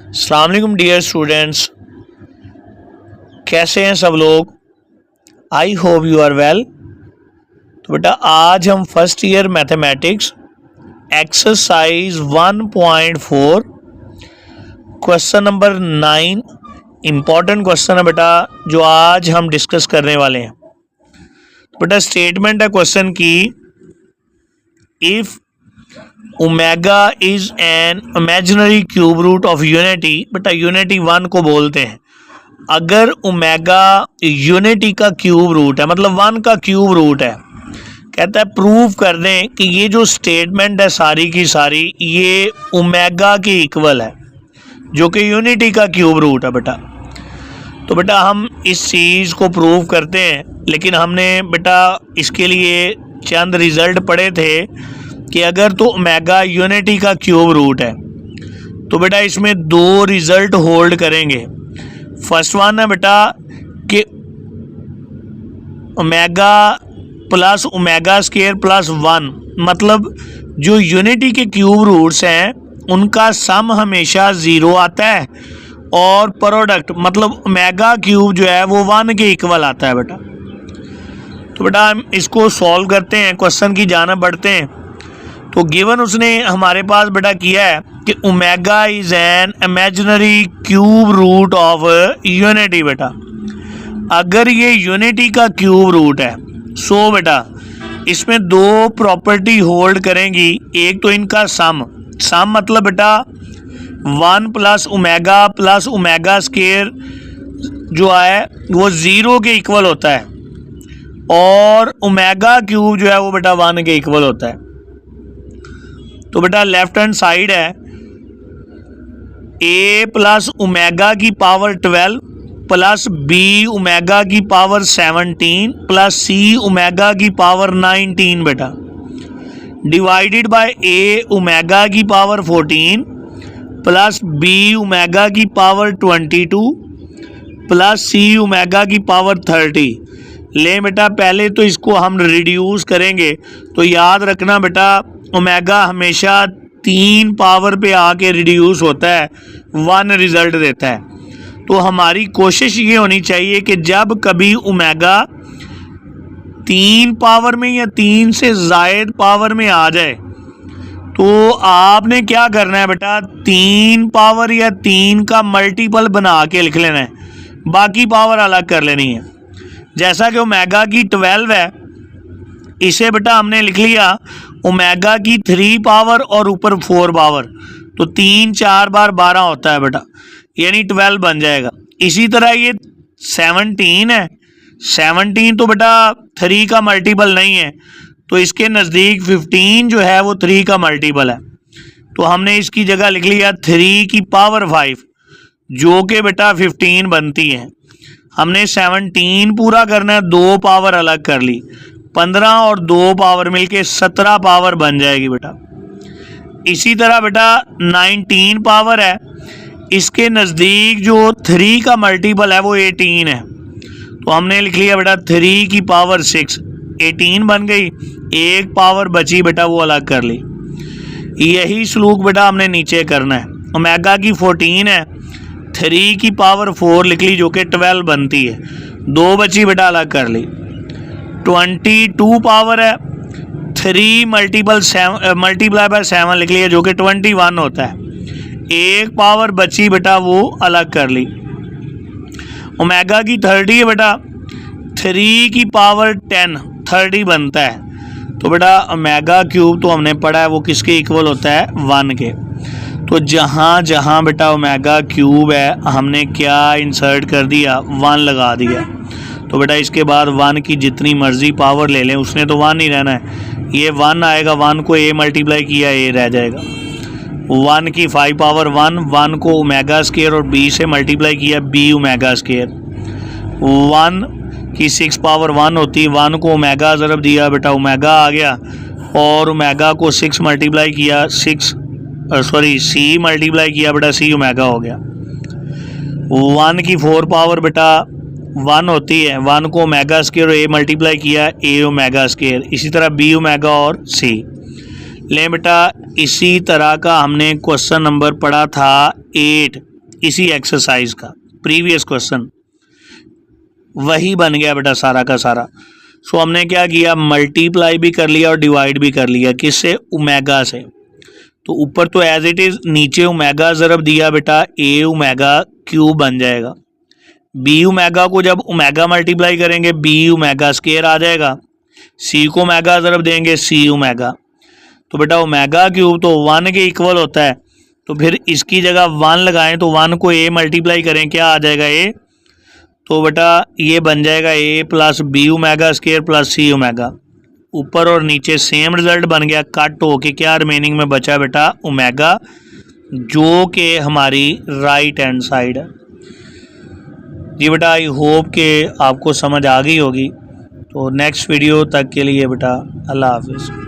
अस्सलाम वालेकुम dear students, कैसे हैं सब लोग। I hope you are well. तो बेटा आज हम first year mathematics exercise 1.4 question number 9 important question है बेटा जो आज हम डिस्कस करने वाले हैं। तो बेटा स्टेटमेंट है क्वेश्चन की, if omega is an imaginary cube root of unity, बेटा यूनिटी 1 को बोलते हैं। अगर ओमेगा यूनिटी का क्यूब रूट है मतलब 1 का क्यूब रूट है, कहता है प्रूव कर दें कि ये जो स्टेटमेंट है सारी की सारी ये ओमेगा के इक्वल है जो कि यूनिटी का क्यूब रूट है बेटा। तो बेटा हम इस चीज़ को प्रूव करते हैं, लेकिन हमने बेटा इसके लिए चंद रिज़ल्ट पढ़े थे कि अगर तो ओमेगा यूनिटी का क्यूब रूट है तो बेटा इसमें दो रिज़ल्ट होल्ड करेंगे। फर्स्ट वन है बेटा कि omega plus omega square plus 1, मतलब जो यूनिटी के क्यूब रूट्स हैं उनका सम हमेशा 0 आता है और प्रोडक्ट मतलब ओमेगा क्यूब जो है वो 1 के इक्वल आता है बेटा। तो बेटा हम इसको सॉल्व करते हैं, क्वेश्चन की जानिब बढ़ते हैं। तो गिवन उसने हमारे पास बेटा किया है कि omega is an imaginary cube root of unity. बेटा अगर ये यूनिटी का क्यूब रूट है सो बेटा इसमें दो प्रॉपर्टी होल्ड करेंगी। एक तो इनका सम मतलब बेटा 1 प्लस ओमेगा स्क्वायर जो है वो 0 के इक्वल होता है और ओमेगा क्यूब जो है वो बेटा 1 के इक्वल होता है। तो बेटा लेफ्ट हैंड साइड है a प्लस ओमेगा की पावर 12 प्लस b ओमेगा की पावर 17 प्लस c ओमेगा की पावर 19 बेटा, डिवाइडेड बाय a ओमेगा की पावर 14 प्लस b ओमेगा की पावर 22 प्लस c ओमेगा की पावर 30। ले बेटा पहले तो इसको हम रिड्यूस करेंगे तो याद रखना बेटा ओमेगा हमेशा 3 पावर पे आके रिड्यूस होता है, 1 रिजल्ट देता है। तो हमारी कोशिश ये होनी चाहिए कि जब कभी ओमेगा 3 पावर में या 3 से ज़ायद पावर में आ जाए तो आपने क्या करना है बेटा 3 पावर या 3 का मल्टीपल बना के लिख लेना है, बाकी पावर अलग कर लेनी है। जैसा कि ओमेगा की 12 है, इसे बेटा हमने लिख लिया ओमेगा की 3 पावर और ऊपर 4 पावर, तो 3 4 बार 12 होता है बेटा, यानी 12 बन जाएगा। इसी तरह ये 17 है, 17 तो बेटा 3 का मल्टीपल नहीं है, तो इसके नज़दीक 15 जो है वो 3 का मल्टीपल है, तो हमने इसकी जगह लिख लिया 3 की पावर 5 जो कि बेटा 15 बनती है। हमने 17 पूरा करना है, 2 पावर अलग कर ली, 15 और 2 पावर मिलके 17 पावर बन जाएगी बेटा। इसी तरह बेटा 19 पावर है, इसके नज़दीक जो 3 का मल्टीपल है वो 18 है, तो हमने लिख लिया बेटा 3 की पावर 6, 18 बन गई, 1 पावर बची बेटा वो अलग कर ली। यही सलूक बेटा हमने नीचे करना है। ओमेगा की 14 है, 3 की पावर 4 लिख ली जो कि 12 बनती है, 2 बची बेटा अलग कर ली। 22 पावर है, 3 मल्टीप्लाई बाय 7 लिख लिया जो कि 21 होता है, 1 पावर बची बेटा वो अलग कर ली। ओमेगा की 30 है बेटा, 3 की पावर 10 30 बनता है, तो बेटा ओमेगा क्यूब तो हमने पढ़ा है वो किसके इक्वल होता है 1 के। तो जहाँ जहाँ बेटा ओमेगा क्यूब है हमने क्या इंसर्ट कर दिया 1 लगा दिया। तो बेटा इसके बाद 1 की जितनी मर्जी पावर ले लें उसने तो 1 ही रहना है, ये 1 आएगा, 1 को a मल्टीप्लाई किया a रह जाएगा, 1 की 5 पावर 1 को ओमेगा स्क्वायर और b से मल्टीप्लाई किया b ओमेगा स्क्वायर, 1 की 6 पावर 1 होती है, 1 को ओमेगा ज़रब दिया बेटा ओमेगा आ गया, और ओमेगा को 6 मल्टीप्लाई किया c मल्टीप्लाई किया बेटा c ओमेगा हो गया। 1 की 4 पावर बेटा 1 होती है, 1 को ओमेगा स्क्वायर और a मल्टीप्लाई किया a ओमेगा स्क्वायर, इसी तरह b ओमेगा और c। ले बेटा इसी तरह का हमने क्वेश्चन नंबर पढ़ा था 8 इसी एक्सरसाइज का प्रीवियस क्वेश्चन वही बन गया बेटा सारा का सारा। सो हमने क्या किया, मल्टीप्लाई भी कर लिया और डिवाइड भी कर लिया, किससे, ओमेगा से। तो ऊपर तो एज इट इज़, नीचे ओमेगा ज़रब दिया बेटा ए ओमेगा क्यूब बन जाएगा। बी ओमेगा को जब ओमेगा मल्टीप्लाई करेंगे बी ओमेगा स्केयर आ जाएगा, सी को ओमेगा ज़रब देंगे सी ओमेगा। तो बेटा ओमेगा क्यूब तो 1 के इक्वल होता है, तो फिर इसकी जगह 1 लगाएं तो 1 को ए मल्टीप्लाई करें, क्या आ जाएगा ए। तो बेटा ये बन जाएगा A plus B omega square plus C omega. ऊपर और नीचे सेम रिजल्ट बन गया, कट होके क्या रिमेनिंग में बचा बेटा ओमेगा, जो कि हमारी राइट हैंड साइड है। जी बेटा आई होप कि आपको समझ आ गई होगी। तो नेक्स्ट वीडियो तक के लिए बेटा अल्लाह हाफिज़।